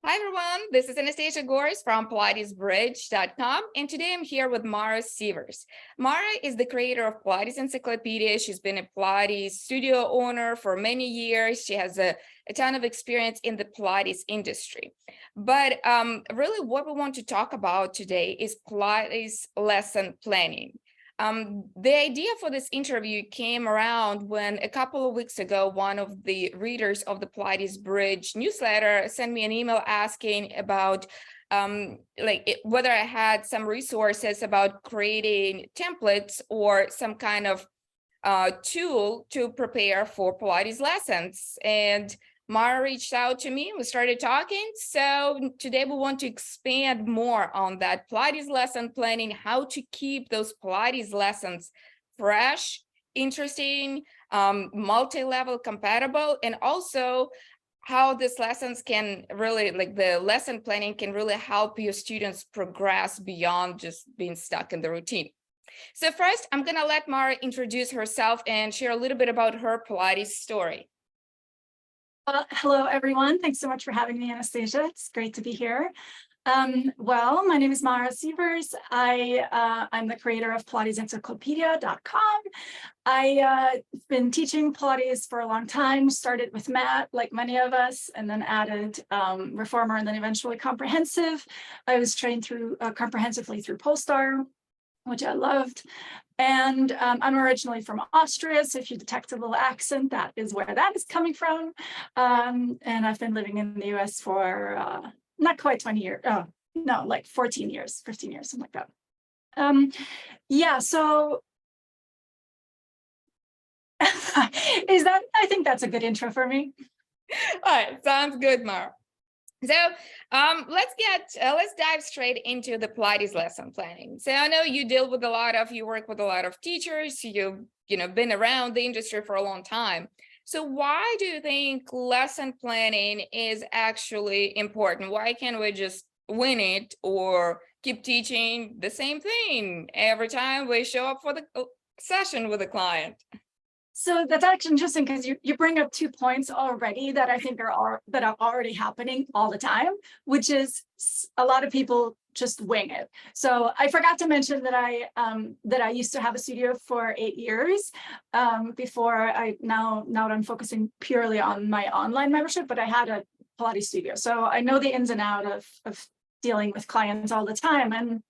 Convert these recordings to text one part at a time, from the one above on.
Hi, everyone. This is Anastasia Gores from PilatesBridge.com, and today I'm here with Mara Sievers. Mara is the creator of Pilates Encyclopedia. She's been a Pilates studio owner for many years. She has a ton of experience in the Pilates industry. But really what we want to talk about today is Pilates lesson planning. The idea for this interview came around when a couple of weeks ago, one of the readers of the Pilates Bridge newsletter sent me an email asking about whether I had some resources about creating templates or some kind of tool to prepare for Pilates lessons. And Mara reached out to me, we started talking. So today we want to expand more on that Pilates lesson planning, how to keep those Pilates lessons fresh, interesting, multi-level compatible, and also how these lessons can really, the lesson planning can really help your students progress beyond just being stuck in the routine. So first, I'm gonna let Mara introduce herself and share a little bit about her Pilates story. Hello, everyone. Thanks so much for having me, Anastasia. It's great to be here. Well, my name is Mara Sievers. I'm the creator of Pilates Encyclopedia.com. I've been teaching Pilates for a long time, started with Mat, like many of us, and then added Reformer and then eventually Comprehensive. I was trained through comprehensively through Polestar, which I loved. And I'm originally from Austria, so if you detect a little accent, that is where that is coming from. And I've been living in the US for not quite 20 years. Oh, no, like 14 years, 15 years, something like that. Yeah, so I think that's a good intro for me. All right, sounds good, Mara. So let's dive straight into the Pilates lesson planning. So I know you work with a lot of teachers, you've been around the industry for a long time. So why do you think lesson planning is actually important? Why can't we just wing it or keep teaching the same thing every time we show up for the session with a client? So that's actually interesting because you bring up 2 points already that I think are already happening all the time, which is a lot of people just wing it. So I forgot to mention that I used to have a studio for 8 years before now I'm focusing purely on my online membership, but I had a Pilates studio. So I know the ins and outs of dealing with clients all the time. And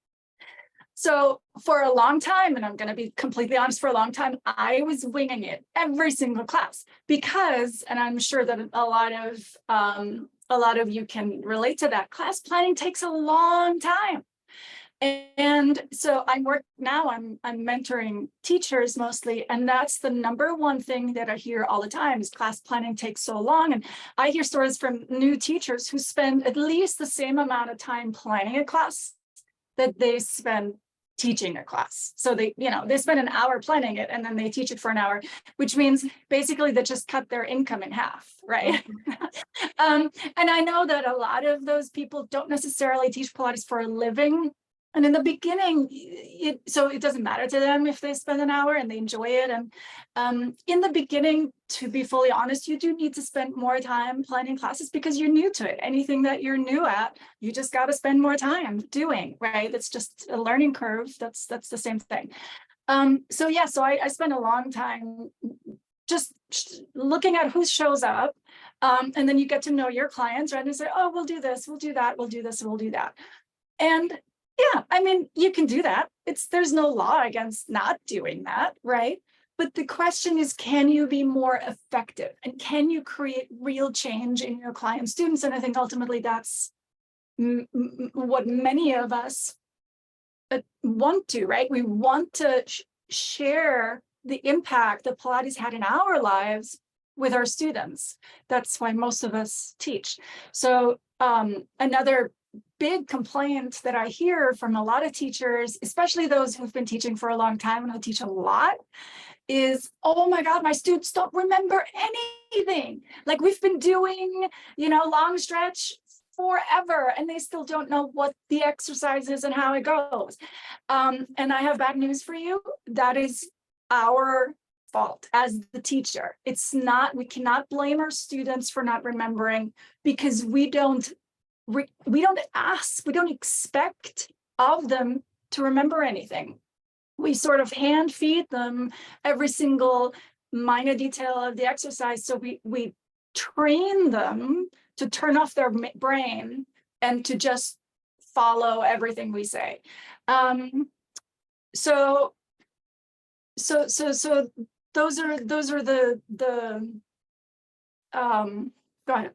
so for a long time, and I'm going to be completely honest, for a long time, I was winging it every single class because, and I'm sure that a lot of you can relate to that, class planning takes a long time. And so I'm mentoring teachers mostly, and that's the number one thing that I hear all the time is class planning takes so long. And I hear stories from new teachers who spend at least the same amount of time planning a class that they spend teaching a class. So they spend an hour planning it and then they teach it for an hour, which means basically they just cut their income in half, right? And I know that a lot of those people don't necessarily teach Pilates for a living. And in the beginning, so it doesn't matter to them if they spend an hour and they enjoy it. And in the beginning, to be fully honest, you do need to spend more time planning classes because you're new to it. Anything that you're new at, you just got to spend more time doing, right? It's just a learning curve. That's the same thing. So I spent a long time just looking at who shows up. And then you get to know your clients, right? And say, oh, we'll do this, we'll do that, we'll do this, we'll do that. And yeah, I mean, you can do that. There's no law against not doing that, right? But the question is, can you be more effective and can you create real change in your client students? And I think ultimately that's what many of us want to, right? We want to share the impact that Pilates had in our lives with our students. That's why most of us teach. So another big complaint that I hear from a lot of teachers, especially those who've been teaching for a long time, and I teach a lot, is, oh my God, my students don't remember anything. Like we've been doing, long stretch forever, and they still don't know what the exercise is and how it goes. And I have bad news for you. That is our fault as the teacher. We cannot blame our students for not remembering because we don't we don't ask, we don't expect of them to remember anything. We sort of hand feed them every single minor detail of the exercise. So we train them to turn off their brain and to just follow everything we say. So those are the go ahead.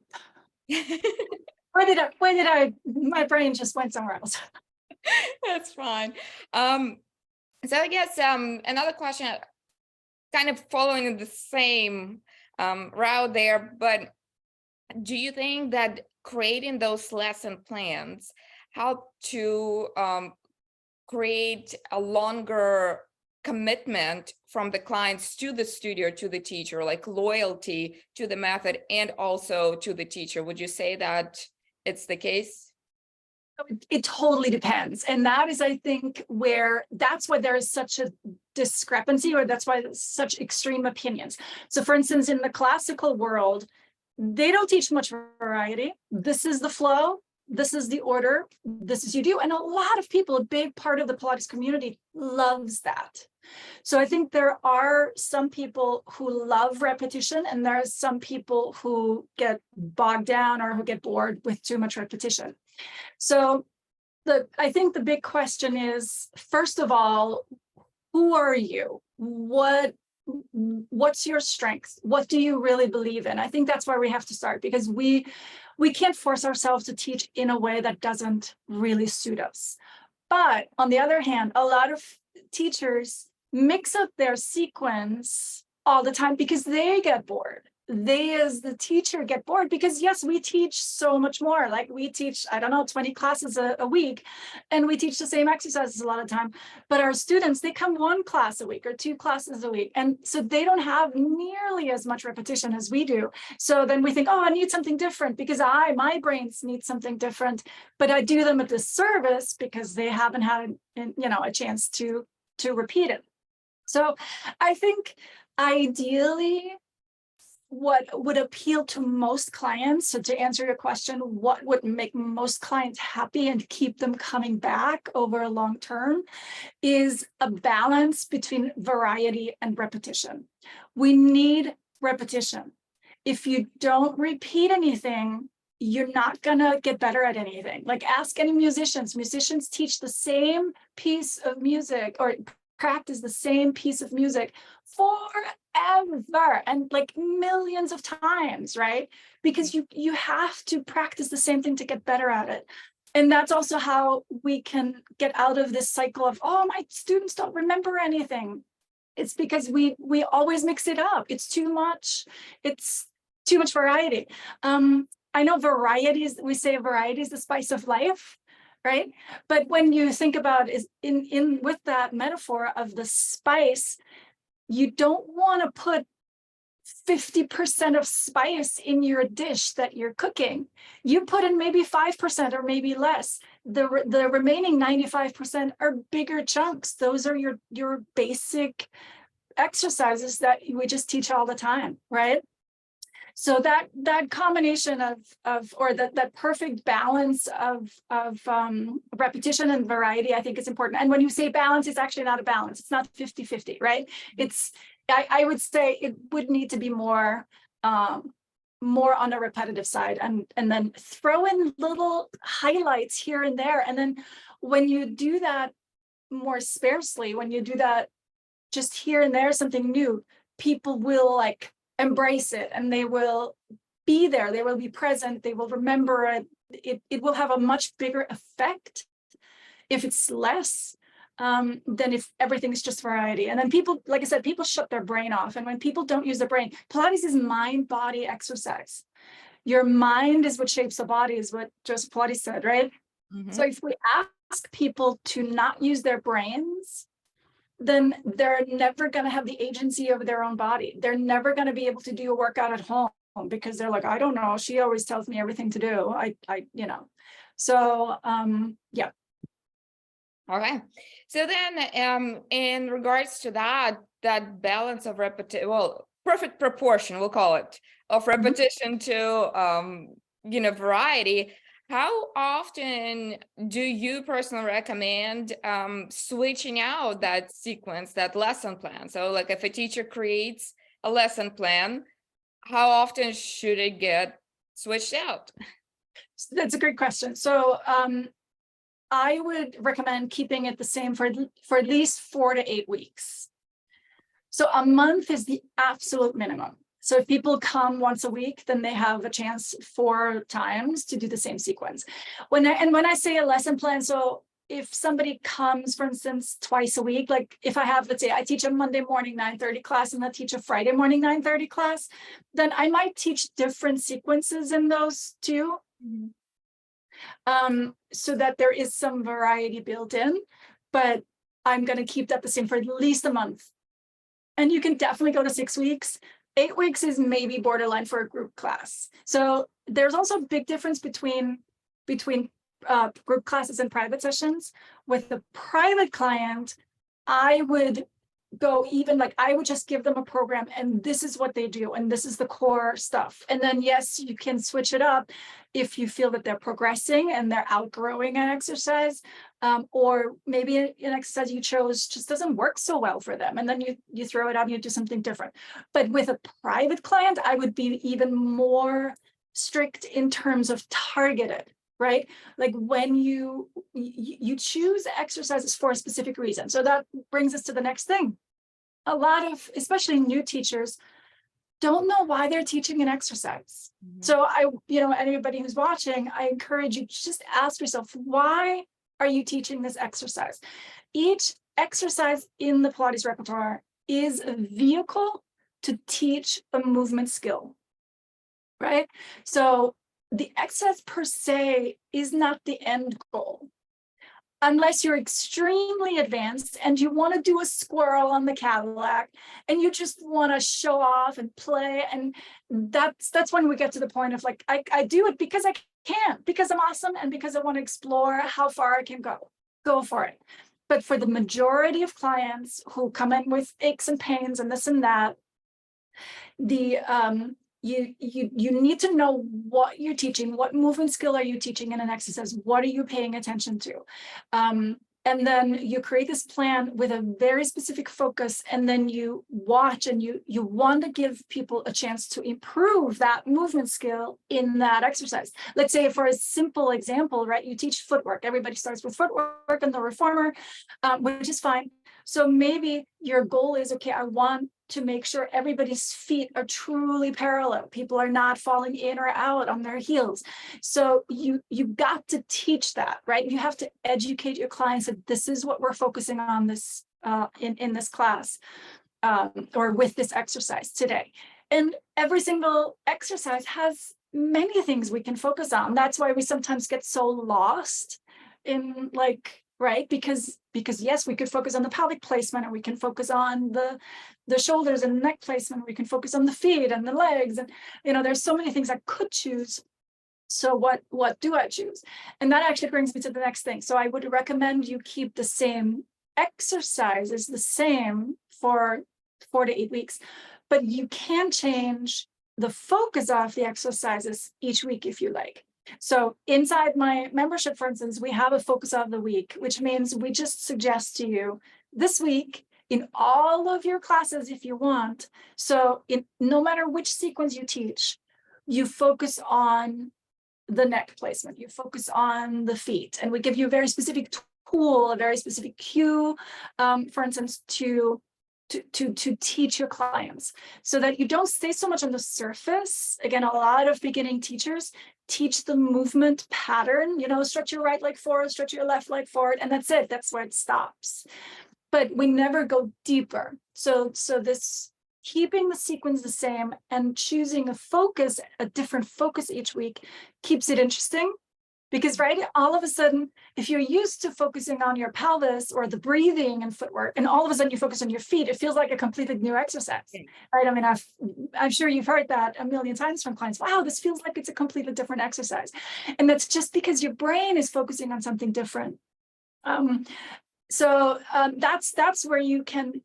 Where did I my brain just went somewhere else. That's fine. So I guess another question, kind of following the same route there, but do you think that creating those lesson plans help to create a longer commitment from the clients to the studio, to the teacher, like loyalty to the method and also to the teacher? Would you say that it's the case? It totally depends. And that is, I think, that's why there is such a discrepancy, or that's why there's such extreme opinions. So for instance, in the classical world, they don't teach much variety. This is the flow. This is the order. This is you do. And a lot of people, a big part of the Pilates community loves that. So I think there are some people who love repetition, and there are some people who get bogged down or who get bored with too much repetition. So I think the big question is, first of all, who are you? What's your strength? What do you really believe in? I think that's where we have to start, because we can't force ourselves to teach in a way that doesn't really suit us. But on the other hand, a lot of teachers mix up their sequence all the time because they get bored. They, as the teacher, get bored because, yes, we teach so much more. Like we teach, I don't know, 20 classes a week, and we teach the same exercises a lot of time. But our students, they come 1 class a week or 2 classes a week. And so they don't have nearly as much repetition as we do. So then we think, oh, I need something different because my brains need something different. But I do them a disservice because they haven't had, a chance to repeat it. So I think ideally, what would appeal to most clients, so to answer your question, what would make most clients happy and keep them coming back over a long term, is a balance between variety and repetition. We need repetition. If you don't repeat anything, you're not gonna get better at anything. Like ask any musicians. Musicians teach the same piece of music or practice the same piece of music forever and like millions of times, right? Because you have to practice the same thing to get better at it. And that's also how we can get out of this cycle of, oh, my students don't remember anything. It's because we always mix it up. It's too much variety. I know we say variety is the spice of life, right? But when you think about is in with that metaphor of the spice, you don't want to put 50% of spice in your dish that you're cooking. You put in maybe 5% or maybe less. The remaining 95% are bigger chunks. Those are your basic exercises that we just teach all the time, right? So that combination of that perfect balance of repetition and variety, I think is important. And when you say balance, it's actually not a balance. It's not 50-50, right? It's I would say it would need to be more on the repetitive side, and then throw in little highlights here and there. And then when you do that more sparsely, when you do that just here and there, something new, people will like embrace it, and they will be there, they will be present, they will remember it. It will have a much bigger effect if it's less than if everything is just variety. And then people, like I said, people shut their brain off. And when people don't use their brain, Pilates is mind-body exercise. Your mind is what shapes the body, is what Joseph Pilates said, right? Mm-hmm. So if we ask people to not use their brains, then they're never going to have the agency over their own body. They're never going to be able to do a workout at home because they're like, I don't know. She always tells me everything to do. So, yeah. Okay. So then in regards to that balance of repetition, perfect proportion, we'll call it, of repetition to, variety, How often do you personally recommend switching out that sequence, that lesson plan? So like if a teacher creates a lesson plan, how often should it get switched out? That's a great question. So I would recommend keeping it the same for at least 4 to 8 weeks. So a month is the absolute minimum. So if people come once a week, then they have a chance 4 times to do the same sequence. When I say a lesson plan, so if somebody comes, for instance, twice a week, like if I have, let's say I teach a Monday morning 9:30 class and I teach a Friday morning 9:30 class, then I might teach different sequences in those two. So that there is some variety built in, but I'm going to keep that the same for at least a month. And you can definitely go to 6 weeks. 8 weeks is maybe borderline for a group class. So there's also a big difference between group classes and private sessions. With a private client, I would go even like I would just give them a program and this is what they do and this is the core stuff. And then yes, you can switch it up if you feel that they're progressing and they're outgrowing an exercise, or maybe an exercise you chose just doesn't work so well for them, and then you throw it out and you do something different. But with a private client, I would be even more strict in terms of targeted. Right? Like when you choose exercises for a specific reason. So that brings us to the next thing. A lot of, especially new teachers, don't know why they're teaching an exercise. So anybody who's watching, I encourage you to just ask yourself, why are you teaching this exercise? Each exercise in the Pilates repertoire is a vehicle to teach a movement skill, right? So the exercise per se is not the end goal. Unless you're extremely advanced and you want to do a squirrel on the Cadillac and you just want to show off and play. And that's when we get to the point of like, I do it because I can, because I'm awesome and because I want to explore how far I can go for it. But for the majority of clients who come in with aches and pains and this and that, you need to know what you're teaching, what movement skill are you teaching in an exercise, what are you paying attention to, and then you create this plan with a very specific focus, and then you watch and you want to give people a chance to improve that movement skill in that exercise. Let's say for a simple example, right, you teach footwork. Everybody starts with footwork and the reformer, which is fine. So maybe your goal is, okay, I want to make sure everybody's feet are truly parallel. People are not falling in or out on their heels. So you got to teach that, right? You have to educate your clients that this is what we're focusing on this in this class or with this exercise today. And every single exercise has many things we can focus on. That's why we sometimes get so lost in like, right? Because yes, we could focus on the pelvic placement, and we can focus on the shoulders and neck placement. We can focus on the feet and the legs, and there's so many things I could choose. So what do I choose? And that actually brings me to the next thing. So I would recommend you keep the same exercises the same for 4 to 8 weeks, but you can change the focus of the exercises each week if you like. So inside my membership, for instance, we have a focus of the week, which means we just suggest to you this week in all of your classes, if you want. So no matter which sequence you teach, you focus on the neck placement, you focus on the feet, and we give you a very specific tool, a very specific cue, for instance, to teach your clients, so that you don't stay so much on the surface. Again, a lot of beginning teachers teach the movement pattern, stretch your right leg forward, stretch your left leg forward, and that's it. That's where it stops. But we never go deeper. So this keeping the sequence the same and choosing a different focus each week keeps it interesting. Because, right, all of a sudden, if you're used to focusing on your pelvis or the breathing and footwork, and all of a sudden you focus on your feet, it feels like a completely new exercise, right? I mean, I'm sure you've heard that a million times from clients. Wow, this feels like it's a completely different exercise. And that's just because your brain is focusing on something different. So that's where you can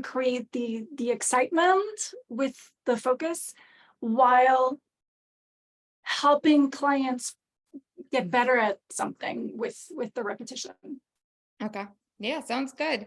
create the excitement with the focus while helping clients get better at something with the repetition. Okay. Yeah, sounds good.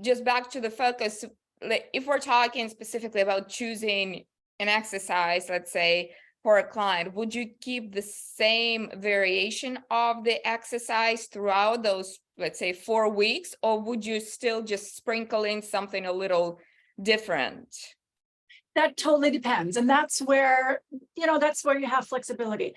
Just back to the focus, like if we're talking specifically about choosing an exercise, let's say for a client, would you keep the same variation of the exercise throughout those, let's say, 4 weeks, or would you still just sprinkle in something a little different? That totally depends. And that's where, that's where you have flexibility.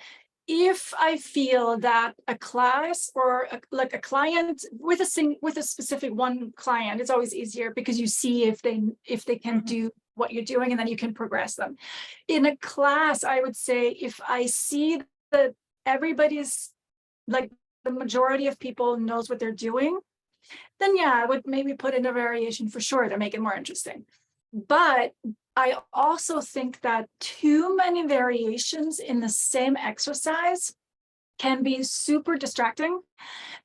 If I feel that a class or like a client with a specific one client, it's always easier because you see if they can do what you're doing, and then you can progress them. In a class, I would say if I see that everybody's, like, the majority of people knows what they're doing, then yeah, I would maybe put in a variation for sure to make it more interesting. But I also think that too many variations in the same exercise can be super distracting,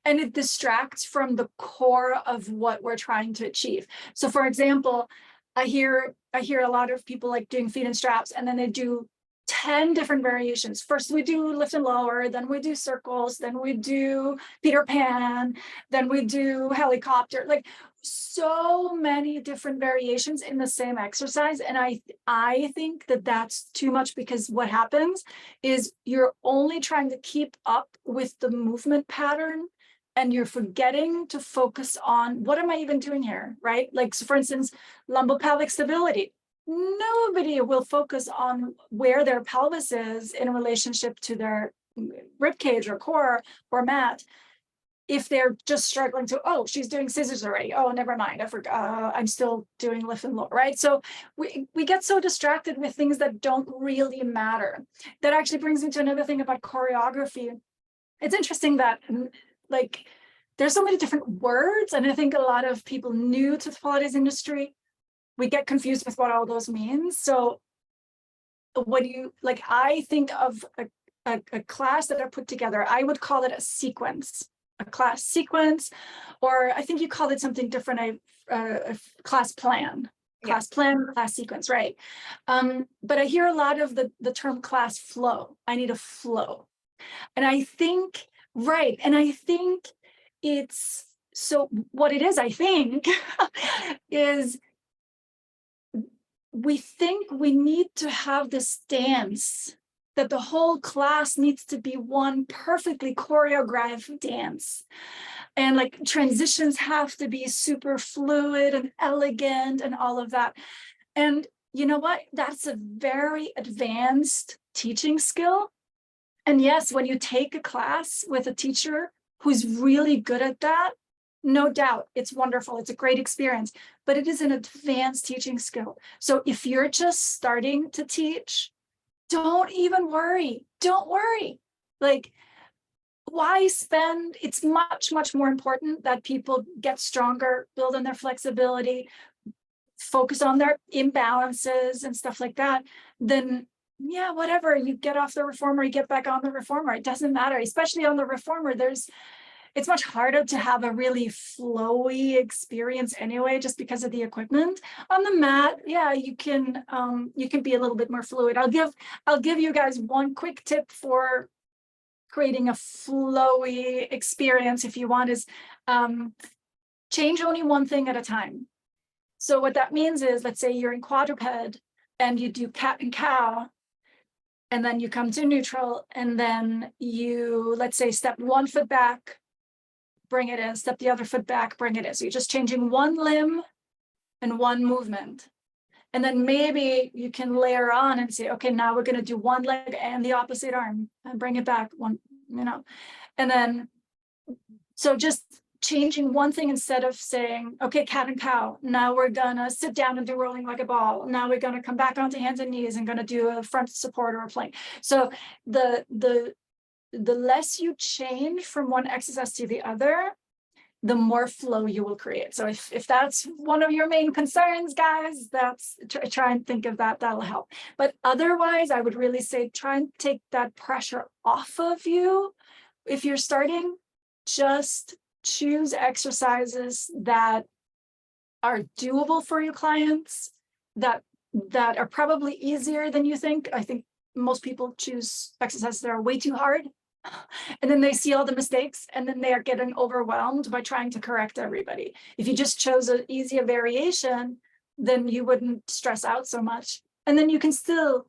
and it distracts from the core of what we're trying to achieve. So for example, I hear a lot of people like doing feet and straps, and then they do 10 different variations. First we do lift and lower, then we do circles, then we do Peter Pan, then we do helicopter, like so many different variations in the same exercise. And I think that that's too much, because what happens is you're only trying to keep up with the movement pattern, and you're forgetting to focus on what am I even doing here, right? Like, so for instance, lumbopelvic stability. Nobody will focus on where their pelvis is in relationship to their rib cage or core or mat if they're just struggling to, oh, she's doing scissors already. Oh, never mind. I forgot. I'm still doing lift and lower, right? So we get so distracted with things that don't really matter. That actually brings me to another thing about choreography. It's interesting that, like, there's so many different words, and I think a lot of people new to the Pilates industry, we get confused with what all those means. So what do you, like, I think of a class that I put together, I would call it a sequence, a class sequence, or I think you called it something different, a class plan. Class plan, class sequence, right? But I hear a lot of the term class flow. I need a flow. And I think, right, and I think it's, so what it is, I think, is we think we need to have this dance, that the whole class needs to be one perfectly choreographed dance. And like transitions have to be super fluid and elegant and all of that. And you know what? That's a very advanced teaching skill. And yes, when you take a class with a teacher who's really good at that, no doubt, it's wonderful. It's a great experience, but it is an advanced teaching skill. So if you're just starting to teach, don't even worry. Don't worry. Like, why spend? It's much, much more important that people get stronger, build on their flexibility, focus on their imbalances and stuff like that, than, yeah, whatever, you get off the reformer, you get back on the reformer. It doesn't matter, especially on the reformer. It's much harder to have a really flowy experience anyway, just because of the equipment. On the mat, yeah, you can be a little bit more fluid. I'll give you guys one quick tip for creating a flowy experience, if you want, is change only one thing at a time. So what that means is, let's say you're in quadruped and you do cat and cow, and then you come to neutral, and then you, let's say, step one foot back, bring it in, step the other foot back, bring it in. So you're just changing one limb and one movement. And then maybe you can layer on and say, okay, now we're going to do one leg and the opposite arm and bring it back one, and then, so just changing one thing instead of saying, okay, cat and cow, now we're gonna sit down and do rolling like a ball. Now we're gonna come back onto hands and knees and gonna do a front support or a plank. So the less you change from one exercise to the other, the more flow you will create. So if that's one of your main concerns, guys, that's try and think of that. That'll help. But otherwise, I would really say try and take that pressure off of you. If you're starting, just choose exercises that are doable for your clients, that are probably easier than you think. I think most people choose exercises that are way too hard. And then they see all the mistakes, and then they are getting overwhelmed by trying to correct everybody. If you just chose an easier variation, then you wouldn't stress out so much. And then you can still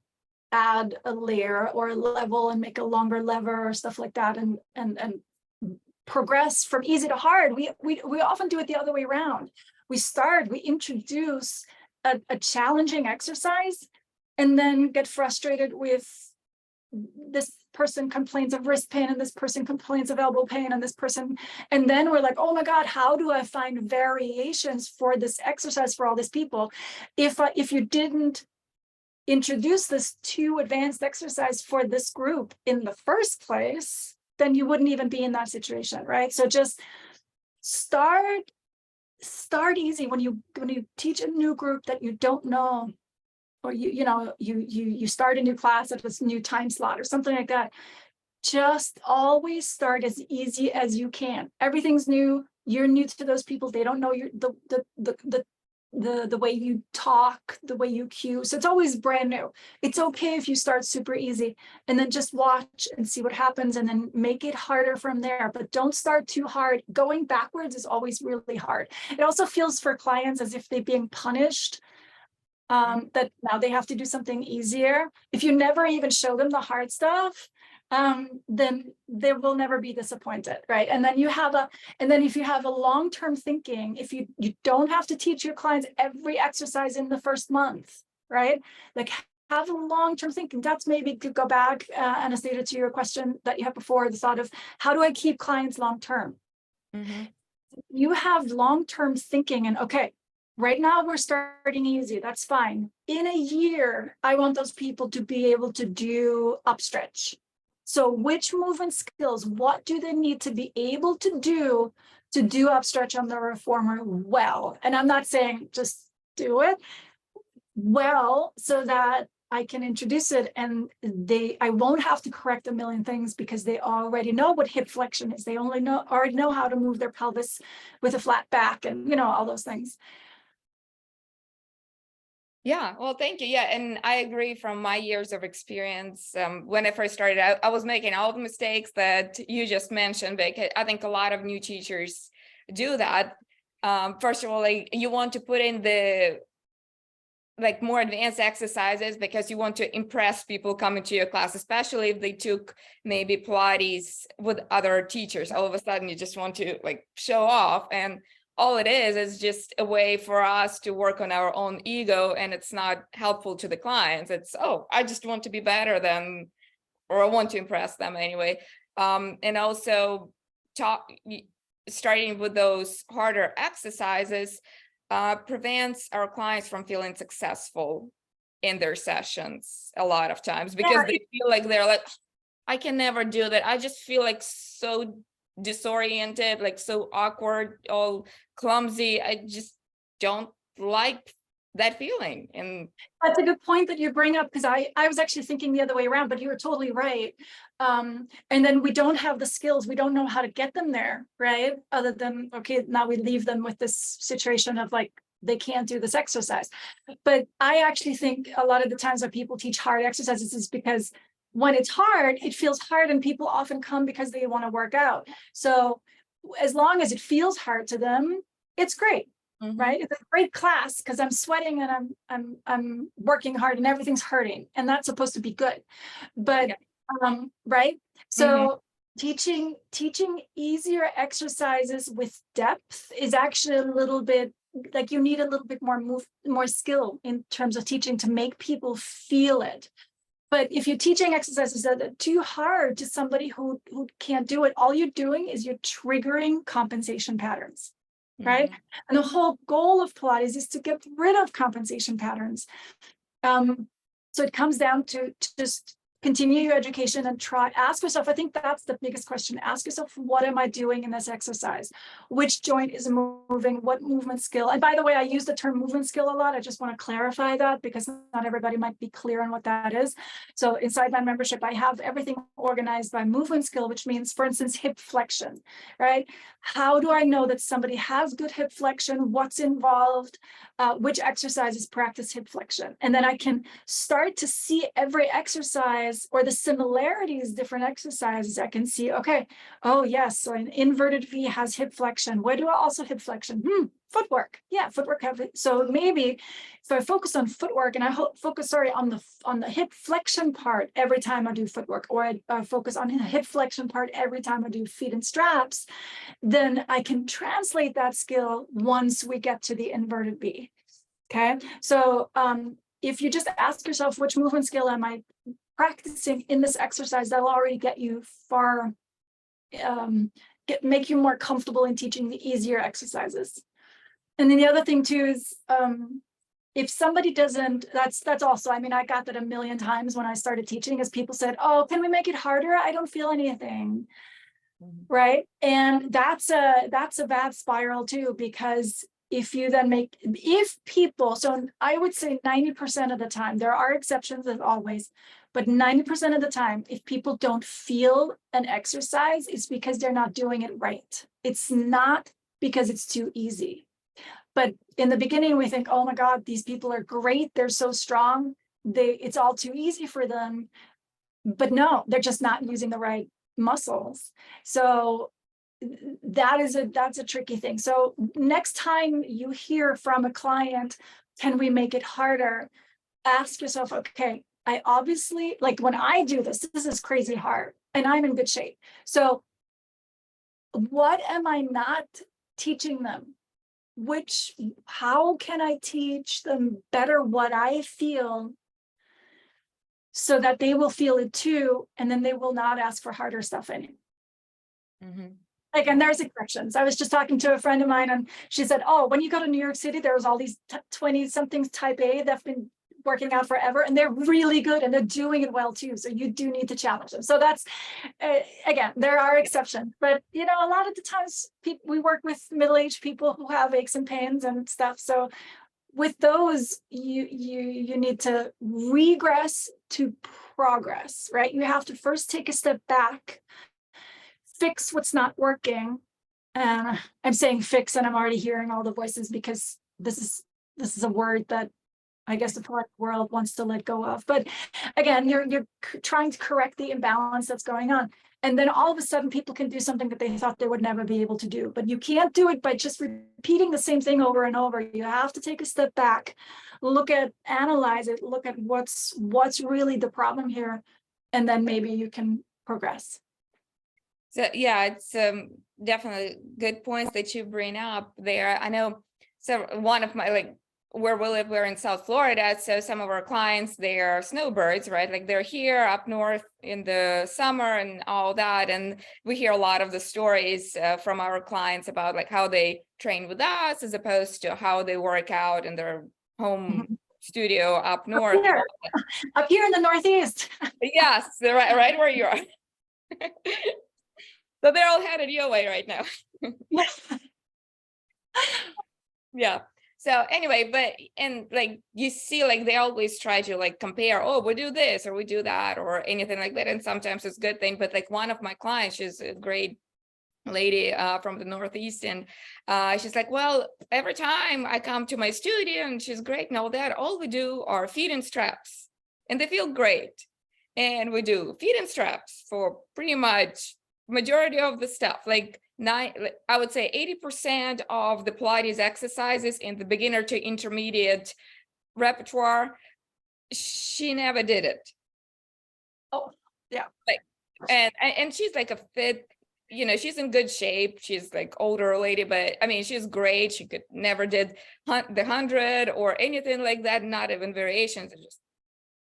add a layer or a level and make a longer lever or stuff like that, and progress from easy to hard. We often do it the other way around. We introduce a challenging exercise and then get frustrated with this person complains of wrist pain and this person complains of elbow pain and this person, and then we're like, oh my God, how do I find variations for this exercise for all these people? If you didn't introduce this too advanced exercise for this group in the first place, then you wouldn't even be in that situation, right? So just start easy. When you teach a new group that you don't know, or you start a new class at this new time slot or something like that, just always start as easy as you can. Everything's new. You're new to those people. They don't know the way you talk, the way you cue. So it's always brand new. It's okay if you start super easy and then just watch and see what happens and then make it harder from there. But don't start too hard. Going backwards is always really hard. It also feels for clients as if they're being punished, that now they have to do something easier. If you never even show them the hard stuff, then they will never be disappointed, right? And then if you have a long-term thinking, if you don't have to teach your clients every exercise in the first month, right? Like, have a long-term thinking. That's maybe to go back, Anastasia, to your question that you had before, the thought of how do I keep clients long-term? Mm-hmm. You have long-term thinking, and okay, right now we're starting easy, that's fine. In a year, I want those people to be able to do upstretch. So which movement skills, what do they need to be able to do upstretch on the reformer well? And I'm not saying just do it well so that I can introduce it and I won't have to correct a million things because they already know what hip flexion is. They already know how to move their pelvis with a flat back and all those things. Yeah, well, thank you. Yeah, and I agree from my years of experience. When I first started out, I was making all the mistakes that you just mentioned, because I think a lot of new teachers do that. First of all, like, you want to put in the more advanced exercises because you want to impress people coming to your class, especially if they took maybe Pilates with other teachers. All of a sudden, you just want to show off, and all it is just a way for us to work on our own ego, and it's not helpful to the clients. It's, oh, I just want to be better than, or I want to impress them anyway. And also starting with those harder exercises prevents our clients from feeling successful in their sessions a lot of times, because they feel like they're like, I can never do that. I just feel so disoriented, so awkward, all clumsy. I just don't like that feeling. And that's a good point that you bring up, because I was actually thinking the other way around, but you were totally right. And then we don't have the skills. We don't know how to get them there, right? Other than, okay, now we leave them with this situation of they can't do this exercise. But I actually think a lot of the times when people teach hard exercises is because when it's hard, it feels hard, and people often come because they want to work out. So as long as it feels hard to them, it's great, right? It's a great class because I'm sweating and I'm working hard and everything's hurting, and that's supposed to be good. But right? So teaching easier exercises with depth is actually a little bit you need a little bit more skill in terms of teaching to make people feel it. But if you're teaching exercises that are too hard to somebody who can't do it, all you're doing is you're triggering compensation patterns, right? And the whole goal of Pilates is to get rid of compensation patterns. So it comes down to just continue your education and ask yourself, I think that's the biggest question. Ask yourself, what am I doing in this exercise? Which joint is moving? What movement skill? And by the way, I use the term movement skill a lot. I just want to clarify that because not everybody might be clear on what that is. So inside my membership, I have everything organized by movement skill, which means, for instance, hip flexion, right? How do I know that somebody has good hip flexion? What's involved? Which exercises practice hip flexion? And then I can start to see every exercise or the similarities, different exercises. I can see, okay, oh yes, so an inverted V has hip flexion. Where do I also hip flexion? Footwork. Yeah, footwork have it. So maybe if I focus on footwork and I focus, on the hip flexion part every time I do footwork, or I focus on the hip flexion part every time I do feet and straps, then I can translate that skill once we get to the inverted V. Okay, so if you just ask yourself, which movement skill am I practicing in this exercise, that'll already get you far, make you more comfortable in teaching the easier exercises. And then the other thing too is, if somebody doesn't, that's also, I mean, I got that a million times when I started teaching, is people said, oh, can we make it harder? I don't feel anything. Right. And that's a bad spiral too, because if you then people, so I would say 90% of the time, there are exceptions as always, but 90% of the time, if people don't feel an exercise, it's because they're not doing it right. It's not because it's too easy. But in the beginning, we think, oh my God, these people are great. They're so strong. It's all too easy for them. But no, they're just not using the right muscles. So that's a tricky thing. So next time you hear from a client, can we make it harder? Ask yourself, okay, I obviously, like when I do this is crazy hard and I'm in good shape. So what am I not teaching them? How can I teach them better what I feel so that they will feel it too, and then they will not ask for harder stuff anymore? Like, and there's exceptions. I was just talking to a friend of mine and she said, oh, when you go to New York City, there's all these 20-somethings type A that've been working out forever and they're really good and they're doing it well too. So you do need to challenge them. So that's, again, there are exceptions, but you know, a lot of the times we work with middle-aged people who have aches and pains and stuff. So with those, you need to regress to progress, right? You have to first take a step back, fix what's not working. And I'm saying fix, and I'm already hearing all the voices because this is a word that I guess the product world wants to let go of. But again, you're trying to correct the imbalance that's going on. And then all of a sudden people can do something that they thought they would never be able to do. But you can't do it by just repeating the same thing over and over. You have to take a step back, analyze it, look at what's really the problem here, and then maybe you can progress. So yeah, it's definitely good points that you bring up there. I know, so one of my, where we live, we're in South Florida. So some of our clients, they are snowbirds, right? Like they're here up north in the summer and all that. And we hear a lot of the stories from our clients about like how they train with us as opposed to how they work out in their home studio up north. Up here in the Northeast. Yes, they're right where you are. So they're all headed your way right now. Yeah. So anyway, and like you see, like they always try to like compare, oh, we do this or we do that or anything like that. And sometimes it's a good thing. But like one of my clients, she's a great lady from the Northeast, and she's like, well, every time I come to my studio, and she's great and all that, all we do are feet and straps and they feel great. And we do feet and straps for pretty much majority of the stuff, I would say 80% of the Pilates exercises in the beginner to intermediate repertoire, she never did it. Oh, yeah. And she's like a fit, she's in good shape. She's like older lady, but I mean, she's great. She could never did the 100 or anything like that, not even variations. It's just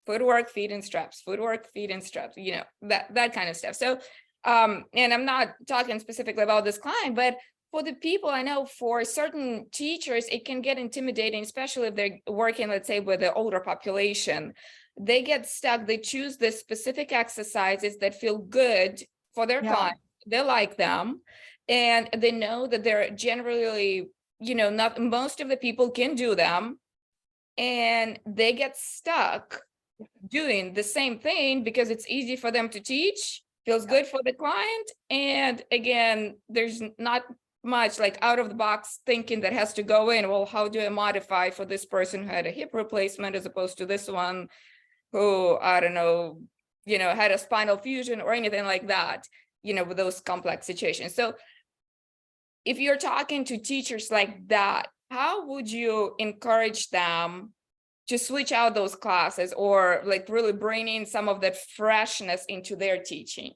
footwork, feet and straps, footwork, feet and straps, that kind of stuff. So and I'm not talking specifically about this client, but for the people I know, for certain teachers, it can get intimidating, especially if they're working, let's say, with the older population. they get stuck. They choose the specific exercises that feel good for their Yeah. client. They like them, and they know that they're generally, not most of the people can do them, and they get stuck doing the same thing because it's easy for them to teach, feels good for the client, and again, there's not much like out of the box thinking that has to go in. Well, how do I modify for this person who had a hip replacement as opposed to this one who, I don't know, had a spinal fusion or anything like that, with those complex situations. So if you're talking to teachers like that, how would you encourage them to switch out those classes, or like really bring in some of that freshness into their teaching?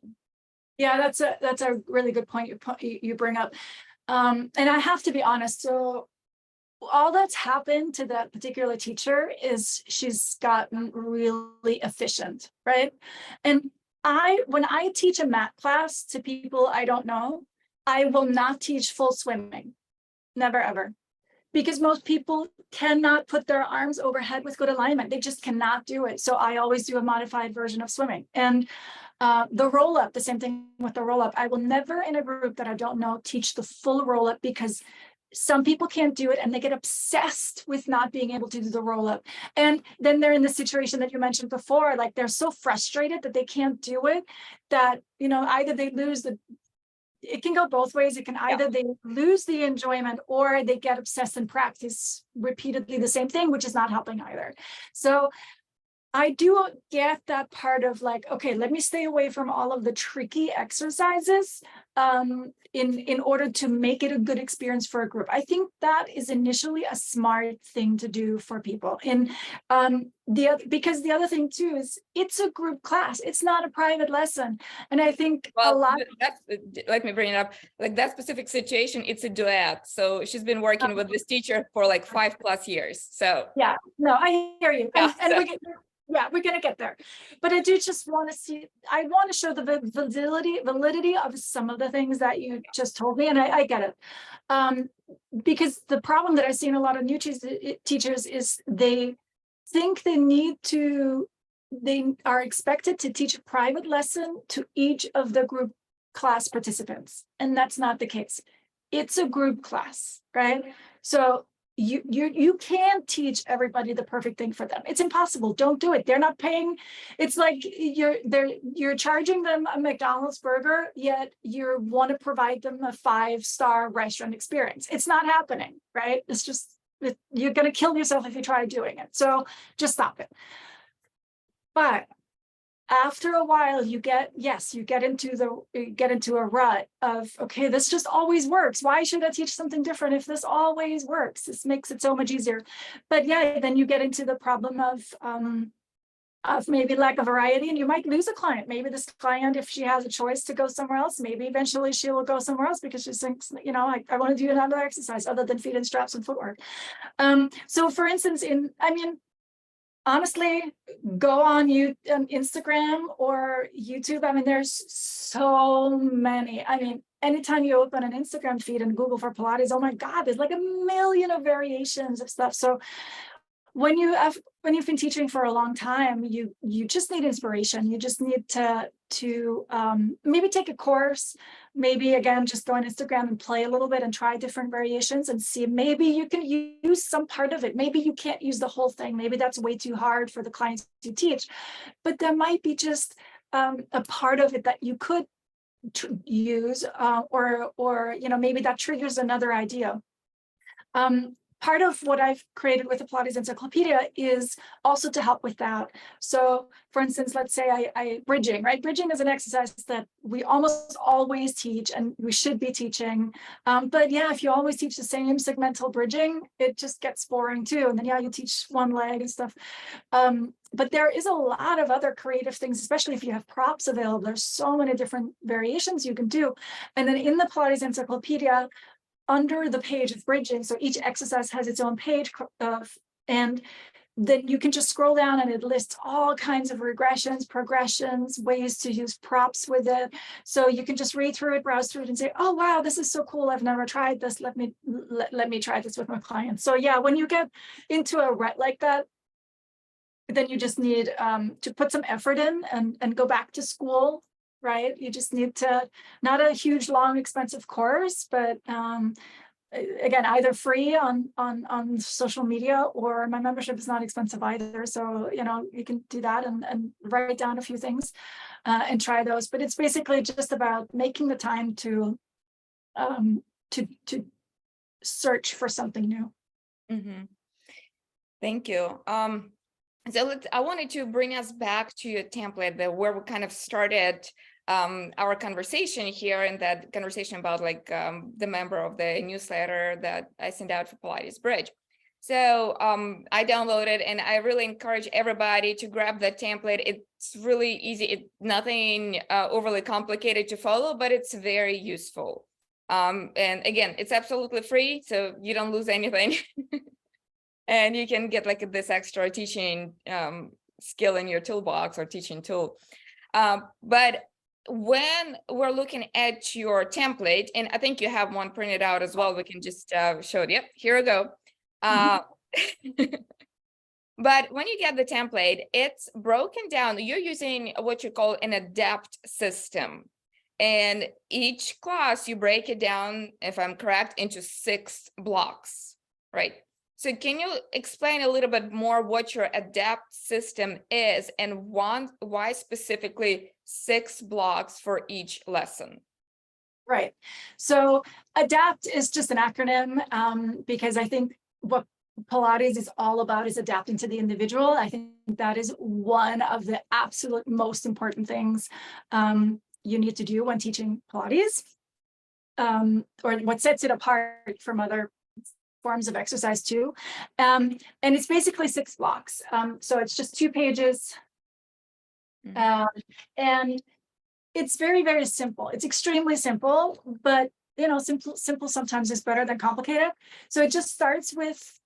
Yeah, that's a really good point you bring up. And I have to be honest. So all that's happened to that particular teacher is she's gotten really efficient, right? And when I teach a mat class to people I don't know, I will not teach full swimming. Never, ever. Because most people cannot put their arms overhead with good alignment. They just cannot do it. So I always do a modified version of swimming. And the roll up, the same thing with the roll up. I will never in a group that I don't know teach the full roll up, because some people can't do it and they get obsessed with not being able to do the roll up. And then they're in the situation that you mentioned before, like they're so frustrated that they can't do it, that, either they lose it can go both ways. It can either they lose the enjoyment, or they get obsessed and practice repeatedly the same thing, which is not helping either. So I do get that part of like, okay, let me stay away from all of the tricky exercises in order to make it a good experience for a group. I think that is initially a smart thing to do for people. And because the other thing too is it's a group class. It's not a private lesson. And I think let me bring it up. Like that specific situation, it's a duet. So she's been working with this teacher for like 5+ years. So yeah, no, I hear you. Yeah, And so- we're going to get there. But I do just want to I want to show the validity of some of the things that you just told me. And I get it. Because the problem that I see in a lot of new teachers is they think they are expected to teach a private lesson to each of the group class participants. And that's not the case. It's a group class, right? So you can't teach everybody the perfect thing for them. It's impossible. Don't do it. They're not paying. It's like you're charging them a McDonald's burger, yet you want to provide them a 5-star restaurant experience. It's not happening, right? It's just, you're going to kill yourself if you try doing it. So just stop it. But after a while, you get into a rut of, okay, this just always works. Why should I teach something different if this always works? This makes it so much easier. But yeah, then you get into the problem of maybe lack of variety, and you might lose a client. Maybe this client, if she has a choice to go somewhere else, maybe eventually she will go somewhere else because she thinks, I want to do another exercise other than feet and straps and footwork. So for instance, honestly, go on Instagram or YouTube. I mean, there's so many. I mean, anytime you open an Instagram feed and Google for Pilates, oh my God, there's like a million of variations of stuff. So when you've been teaching for a long time, you just need inspiration. You just need to maybe take a course, maybe again just go on Instagram and play a little bit and try different variations and see, maybe you can use some part of it. Maybe you can't use the whole thing. Maybe that's way too hard for the clients to teach, but there might be just a part of it that you could use, or maybe that triggers another idea. Part of what I've created with the Pilates Encyclopedia is also to help with that. So for instance, let's say I bridging, right? Bridging is an exercise that we almost always teach and we should be teaching. But yeah, if you always teach the same segmental bridging, it just gets boring too. And then you teach one leg and stuff. But there is a lot of other creative things, especially if you have props available. There's so many different variations you can do. And then in the Pilates Encyclopedia, under the page of bridging, so each exercise has its own page, and then you can just scroll down and it lists all kinds of regressions, progressions, ways to use props with it. So you can just read through it, browse through it, and say, oh wow, this is so cool, I've never tried this, let me try this with my clients. So yeah, when you get into a rut like that, then you just need to put some effort in and go back to school, right? You just need to, not a huge, long, expensive course, but again, either free on social media, or my membership is not expensive either. So, you can do that and write down a few things and try those. But it's basically just about making the time to search for something new. Mm-hmm. Thank you. So I wanted to bring us back to your template where we kind of started our conversation here, and that conversation about like the member of the newsletter that I sent out for Pilates Bridge. So I downloaded, and I really encourage everybody to grab that template. It's really easy. It's nothing overly complicated to follow, but it's very useful. And again, it's absolutely free, so you don't lose anything. And you can get like this extra teaching skill in your toolbox or teaching tool. But when we're looking at your template, and I think you have one printed out as well, we can just show it. Yep, here we go. But when you get the template, it's broken down. You're using what you call an adapt system. And each class, you break it down, if I'm correct, into 6 blocks, right? So can you explain a little bit more what your adapt system is, and why specifically 6 blocks for each lesson? Right. So ADAPT is just an acronym because I think what Pilates is all about is adapting to the individual. I think that is one of the absolute most important things you need to do when teaching Pilates, or what sets it apart from other forms of exercise too. And it's basically 6 blocks. So it's just 2 pages. And it's very, very simple. It's extremely simple, but simple sometimes is better than complicated. So it just starts with,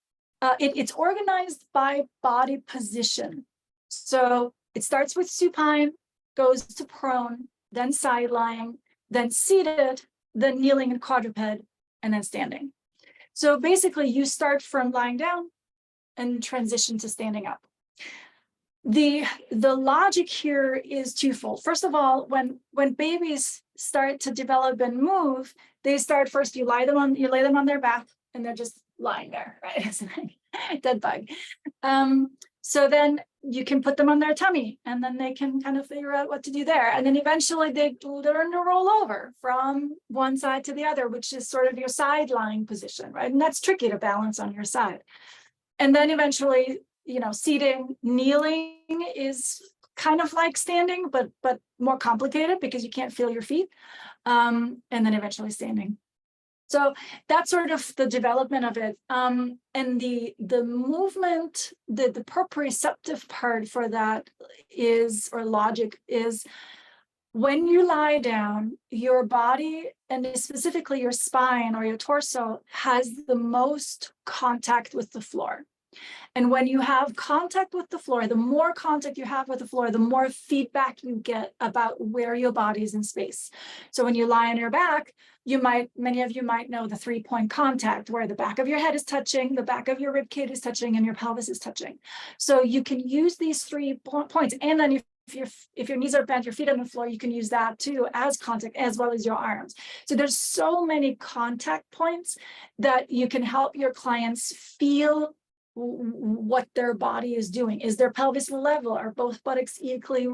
it's organized by body position. So it starts with supine, goes to prone, then side lying, then seated, then kneeling and quadruped, and then standing. So basically you start from lying down and transition to standing up. The logic here is twofold. First of all, when babies start to develop and move, they start first, you lay them on their back, and they're just lying there, right? It's like dead bug. So then you can put them on their tummy, and then they can kind of figure out what to do there. And then eventually they learn to roll over from one side to the other, which is sort of your side lying position, right? And that's tricky to balance on your side. And then eventually, seating, kneeling is kind of like standing, but more complicated because you can't feel your feet. And then eventually standing. So that's sort of the development of it. And the movement, the proprioceptive part for that is, or logic is, when you lie down, your body, and specifically your spine or your torso, has the most contact with the floor. And when you have contact with the floor, the more contact you have with the floor, the more feedback you get about where your body is in space. So when you lie on your back, many of you might know the 3-point contact, where the back of your head is touching, the back of your rib cage is touching, and your pelvis is touching. So you can use these 3 points. And then if your knees are bent, your feet on the floor, you can use that too as contact, as well as your arms. So there's so many contact points that you can help your clients feel what their body is doing. Is their pelvis level? Are both buttocks equally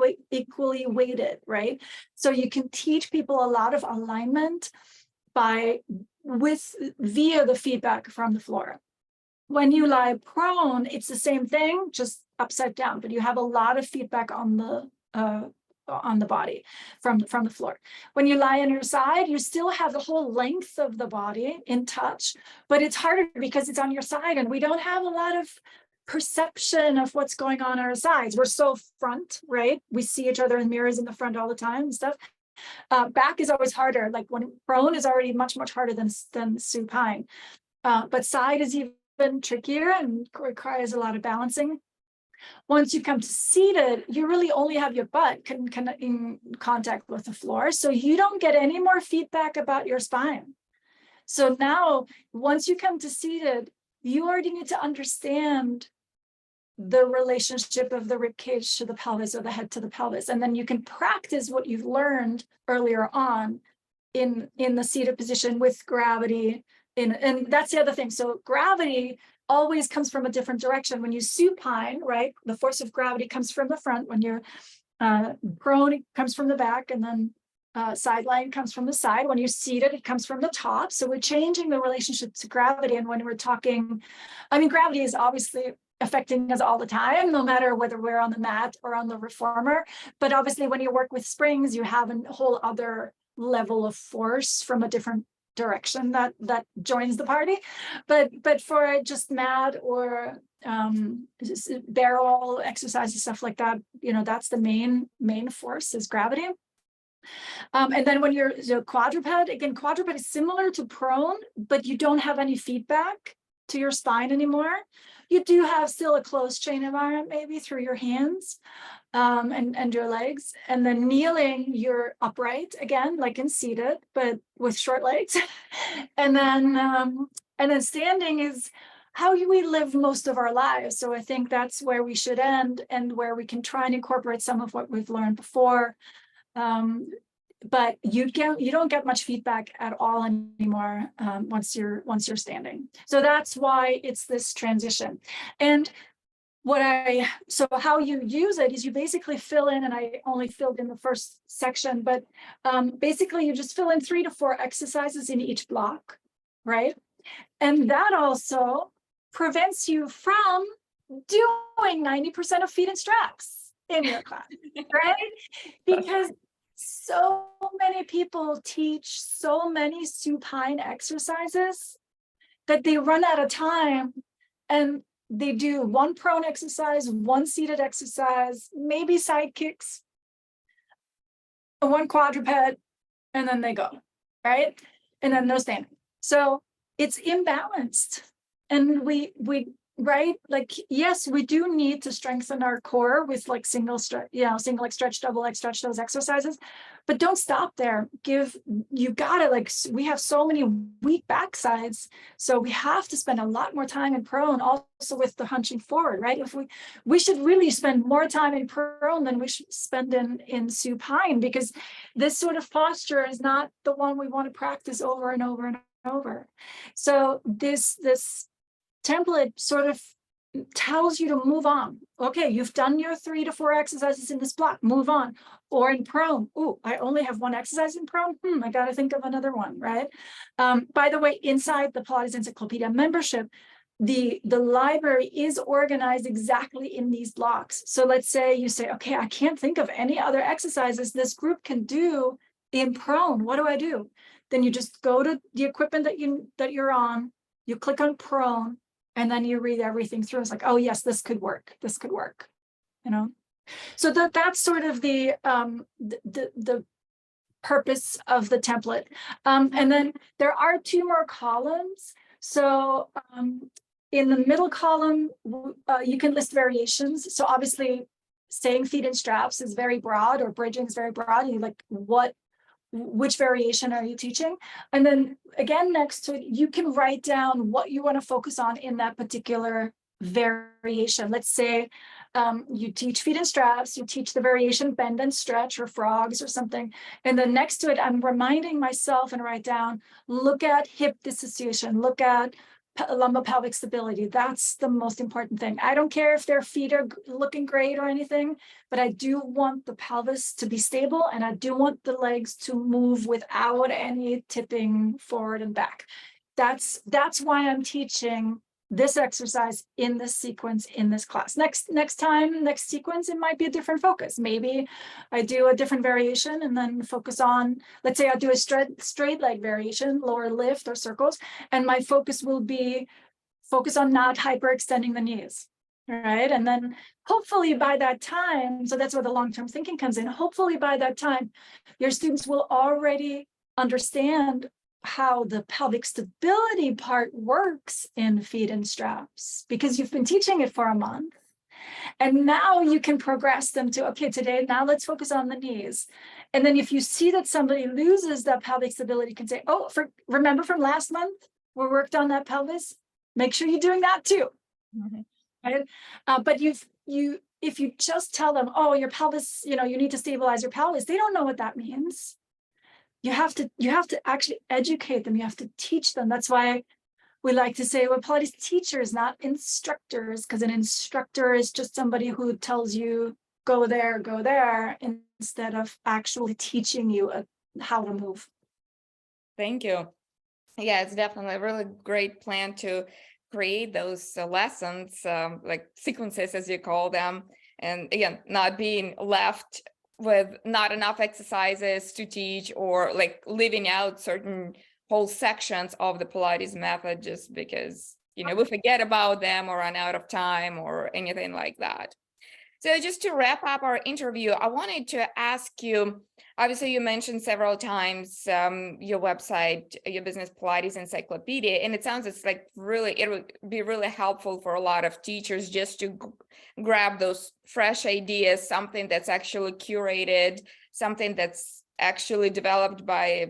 weighted, right? So you can teach people a lot of alignment via the feedback from the floor. When you lie prone, it's the same thing, just upside down, but you have a lot of feedback on the body from the floor. When you lie on your side, you still have the whole length of the body in touch, but it's harder because it's on your side, and we don't have a lot of perception of what's going on our sides. We're so front, right? We see each other in mirrors in the front all the time and stuff. Back is always harder. Like when prone is already much harder than supine, but side is even trickier and requires a lot of balancing. Once you come to seated, you really only have your butt in contact with the floor, so you don't get any more feedback about your spine. So now, once you come to seated, you already need to understand the relationship of the rib cage to the pelvis or the head to the pelvis. And then you can practice what you've learned earlier on in the seated position with gravity. And that's the other thing. So gravity always comes from a different direction. When you supine, right, the force of gravity comes from the front. When you're prone, it comes from the back, and then sideline comes from the side. When you're seated, it comes from the top. So we're changing the relationship to gravity. And when we're talking, I mean, gravity is obviously affecting us all the time, no matter whether we're on the mat or on the reformer. But obviously, when you work with springs, you have a whole other level of force from a different direction that joins the party. But for just mat or barrel exercises, stuff like that, that's the main force is gravity. And then when you're quadruped, again, quadruped is similar to prone, but you don't have any feedback to your spine anymore. You do have still a closed chain environment, maybe through your hands and your legs. And then kneeling, you're upright again, like in seated, but with short legs. And then standing is how we live most of our lives. So I think that's where we should end, and where we can try and incorporate some of what we've learned before. But you don't get much feedback at all anymore once you're standing. So that's why it's this transition. And so how you use it is you basically fill in, and I only filled in the first section, but basically you just fill in 3 to 4 exercises in each block, right? And that also prevents you from doing 90% of feet and straps in your class, right? Because so many people teach so many supine exercises that they run out of time, and they do 1 prone exercise, 1 seated exercise, maybe side kicks, 1 quadruped, and then they go, right? And then no standing. So it's imbalanced. And we right, like, yes, we do need to strengthen our core with like single leg stretch, double leg stretch, those exercises, but don't stop there. You gotta, like, we have so many weak backsides, so we have to spend a lot more time in prone, also with the hunching forward, right? If we should really spend more time in prone than we should spend in supine, because this sort of posture is not the one we want to practice over and over and over. So this template sort of tells you to move on. Okay, you've done your 3 to 4 exercises in this block, move on. Or in prone, oh, I only have 1 exercise in prone. I got to think of another one, right? By the way, inside the Pilates Encyclopedia membership, the library is organized exactly in these blocks. So let's say you say, okay, I can't think of any other exercises this group can do in prone. What do I do? Then you just go to the equipment that you're on, you click on prone, and then you read everything through. It's like, oh yes, this could work. This could work, So that's sort of the purpose of the template. And then there are 2 more columns. So in the middle column, you can list variations. So obviously, staying feet in straps is very broad, or bridging is very broad. You like which variation are you teaching? And then again, next to it, you can write down what you want to focus on in that particular variation. Let's say you teach feet and straps, you teach the variation bend and stretch, or frogs or something. And then next to it, I'm reminding myself and write down, look at hip dissociation, look at lumbar-pelvic stability. That's the most important thing. I don't care if their feet are looking great or anything, but I do want the pelvis to be stable, and I do want the legs to move without any tipping forward and back. That's why I'm teaching this exercise in this sequence in this class. Next sequence, it might be a different focus. Maybe I do a different variation and then focus on, let's say I do a straight leg variation, lower lift or circles, and my focus will be focus on not hyperextending the knees, right? And then hopefully by that time, so that's where the long-term thinking comes in, hopefully by that time, your students will already understand how the pelvic stability part works in feet and straps, because you've been teaching it for a month. And now you can progress them to, okay, today, now let's focus on the knees. And then if you see that somebody loses that pelvic stability, you can say, oh, remember from last month, we worked on that pelvis? Make sure you're doing that too. Mm-hmm. right? But if you just tell them, oh, your pelvis, you need to stabilize your pelvis, they don't know what that means. You have to actually educate them. You have to teach them. That's why we like to say we're Pilates teachers, not instructors, because an instructor is just somebody who tells you go there, instead of actually teaching you how to move. Thank you. Yeah, it's definitely a really great plan to create those lessons, like sequences, as you call them. And again, not being left with not enough exercises to teach, or like leaving out certain whole sections of the Pilates method just because, we forget about them or run out of time or anything like that. So just to wrap up our interview, I wanted to ask you, obviously you mentioned several times your website, your business Pilates Encyclopedia, and it sounds it's like really, it would be really helpful for a lot of teachers just to grab those fresh ideas, something that's actually curated, something that's actually developed by a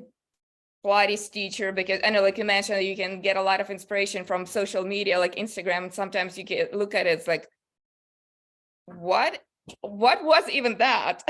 Pilates teacher, because I know, like you mentioned, you can get a lot of inspiration from social media, like Instagram. Sometimes you can look at it, it's like, what was even that?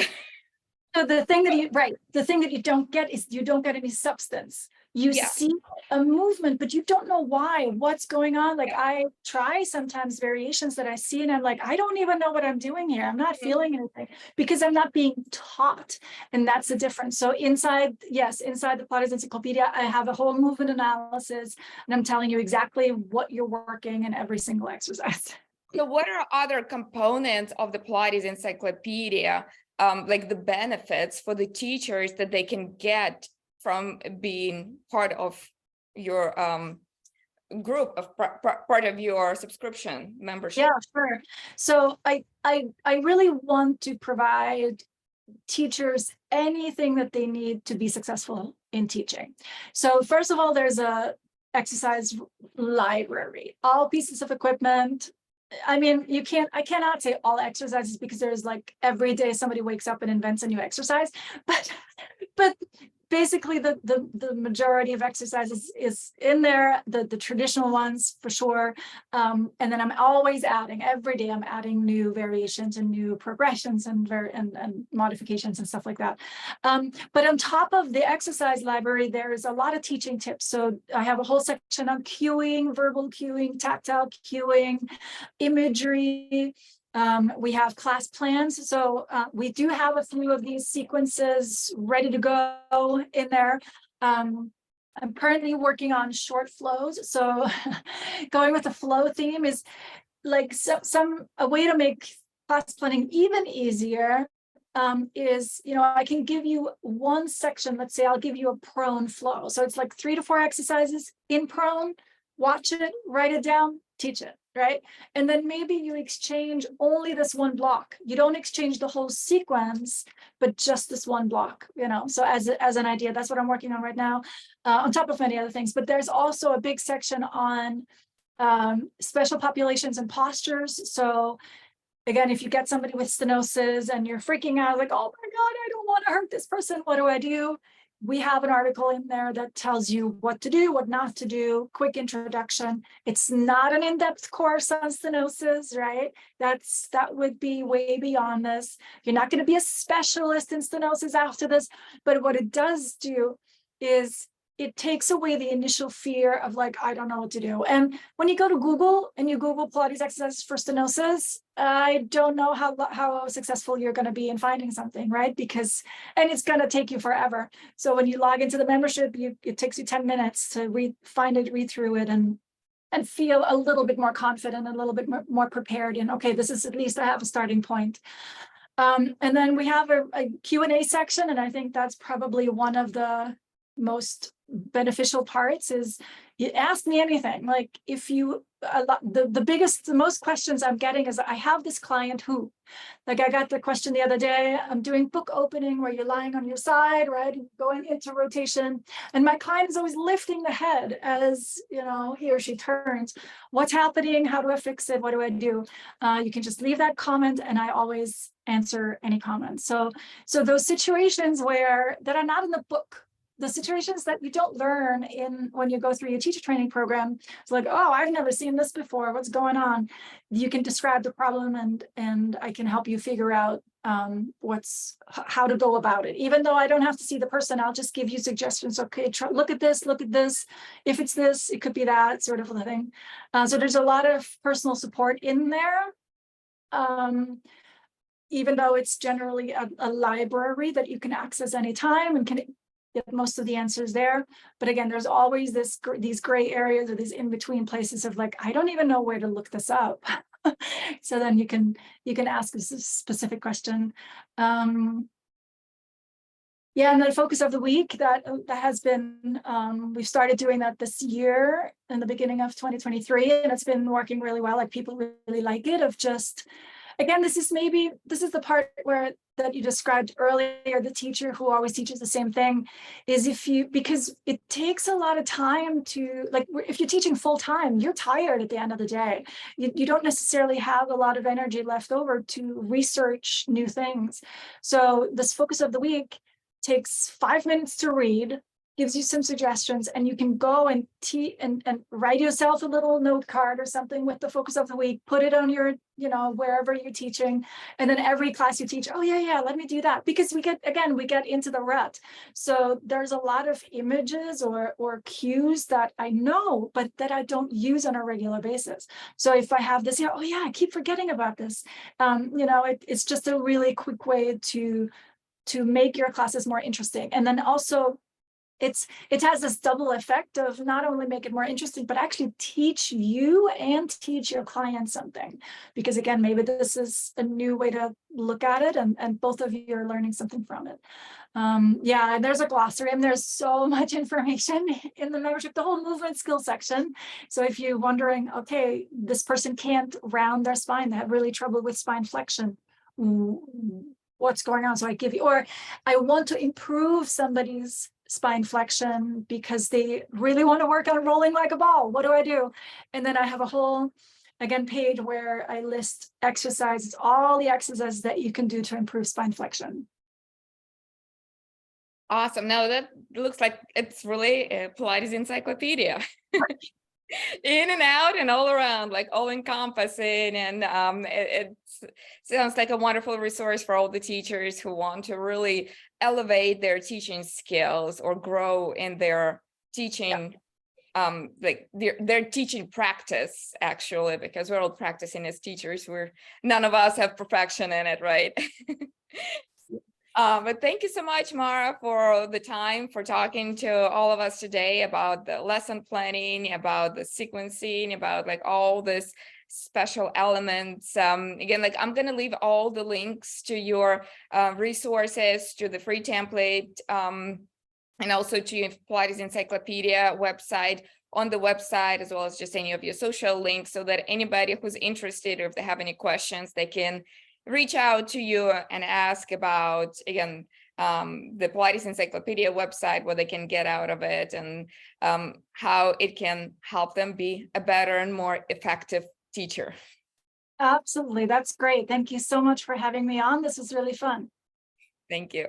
So the thing that you don't get is you don't get any substance. You Yeah. see a movement, but you don't know why, what's going on. Like I try sometimes variations that I see and I'm like, I don't even know what I'm doing here. I'm not feeling anything because I'm not being taught. And that's the difference. So inside the Pilates Encyclopedia, I have a whole movement analysis and I'm telling you exactly what you're working in every single exercise. So what are other components of the Pilates Encyclopedia, like the benefits for the teachers that they can get from being part of your group, of part of your subscription membership? Yeah, sure. So I really want to provide teachers anything that they need to be successful in teaching. So first of all, there's a exercise library, all pieces of equipment. I mean, I cannot say all exercises because there's like every day somebody wakes up and invents a new exercise, but basically the majority of exercises is in there, the traditional ones for sure. And then I'm always adding, every day I'm adding new variations and new progressions and modifications and stuff like that. But on top of the exercise library, there's a lot of teaching tips. So I have a whole section on cueing, verbal cueing, tactile cueing, imagery. We have class plans. So we do have a few of these sequences ready to go in there. I'm currently working on short flows. So going with the flow theme is like a way to make class planning even easier. Is, I can give you one section. Let's say I'll give you a prone flow. So it's like 3 to 4 exercises in prone, watch it, write it down, teach it. Right. And then maybe you exchange only this one block. You don't exchange the whole sequence, but just this one block, so as an idea, that's what I'm working on right now, on top of many other things. But there's also a big section on special populations and postures. So again, if you get somebody with stenosis and you're freaking out, like, oh my God, I don't want to hurt this person, what do I do? We have an article in there that tells you what to do, what not to do, quick introduction. It's not an in-depth course on stenosis, right? That would be way beyond this. You're not going to be a specialist in stenosis after this, but what it does do is it takes away the initial fear of like, I don't know what to do. And when you go to Google and you Google Pilates exercises for stenosis, I don't know how successful you're going to be in finding something, right? And it's going to take you forever. So when you log into the membership, it takes you 10 minutes to read through it and feel a little bit more confident, a little bit more prepared. And okay, this is, at least I have a starting point. And then we have a Q&A section. And I think that's probably one of the most beneficial parts is you ask me anything. Like if you, the most questions I'm getting is, I have this client who, like I got the question the other day, I'm doing book opening where you're lying on your side, right? Going into rotation. And my client is always lifting the head as, he or she turns. What's happening? How do I fix it? What do I do? You can just leave that comment and I always answer any comments. So those situations that are not in the book, the situations that you don't learn in when you go through your teacher training program. It's like, oh, I've never seen this before. What's going on? You can describe the problem, and I can help you figure out how to go about it. Even though I don't have to see the person, I'll just give you suggestions. Okay, look at this, look at this. If it's this, it could be that, sort of a thing. So there's a lot of personal support in there. Even though it's generally a library that you can access anytime and can get most of the answers there. But again, there's always these gray areas or these in-between places of like, I don't even know where to look this up. So then you can ask a specific question. Yeah, and the focus of the week that has been, we've started doing that this year in the beginning of 2023, and it's been working really well. Like people really like it, of just, again, this is the part where that you described earlier, the teacher who always teaches the same thing, is because it takes a lot of time to, like, if you're teaching full time, you're tired at the end of the day. You don't necessarily have a lot of energy left over to research new things. So this focus of the week takes 5 minutes to read, gives you some suggestions, and you can go and write yourself a little note card or something with the focus of the week, put it on your, wherever you're teaching. And then every class you teach, oh yeah, let me do that. Because we get into the rut. So there's a lot of images or cues that I know, but that I don't use on a regular basis. So if I have this, oh yeah, I keep forgetting about this. It's just a really quick way to make your classes more interesting. And then also, it has this double effect of not only make it more interesting, but actually teach you and teach your client something. Because again, maybe this is a new way to look at it, and both of you are learning something from it. Yeah, and there's a glossary, and there's so much information in the membership, the whole movement skill section. So if you're wondering, okay, this person can't round their spine, they have really trouble with spine flexion, what's going on? So I give you, or I want to improve somebody's spine flexion because they really want to work on rolling like a ball. What do I do? And then I have a whole, again, page where I list exercises, all the exercises that you can do to improve spine flexion. Awesome. Now that looks like it's really a Pilates encyclopedia. In and out and all around, like all encompassing, and it sounds like a wonderful resource for all the teachers who want to really elevate their teaching skills or grow in their teaching, like their teaching practice, actually, because we're all practicing as teachers. None of us have perfection in it, right? But thank you so much, Mara, for the time, for talking to all of us today about the lesson planning, about the sequencing, about like all this special elements. Again, like I'm going to leave all the links to your resources, to the free template, and also to your Pilates Encyclopedia website on the website, as well as just any of your social links, so that anybody who's interested, or if they have any questions, they can reach out to you and ask about, again, the Pilates Encyclopedia website, what they can get out of it, and how it can help them be a better and more effective teacher. Absolutely. That's great. Thank you so much for having me on. This was really fun. Thank you.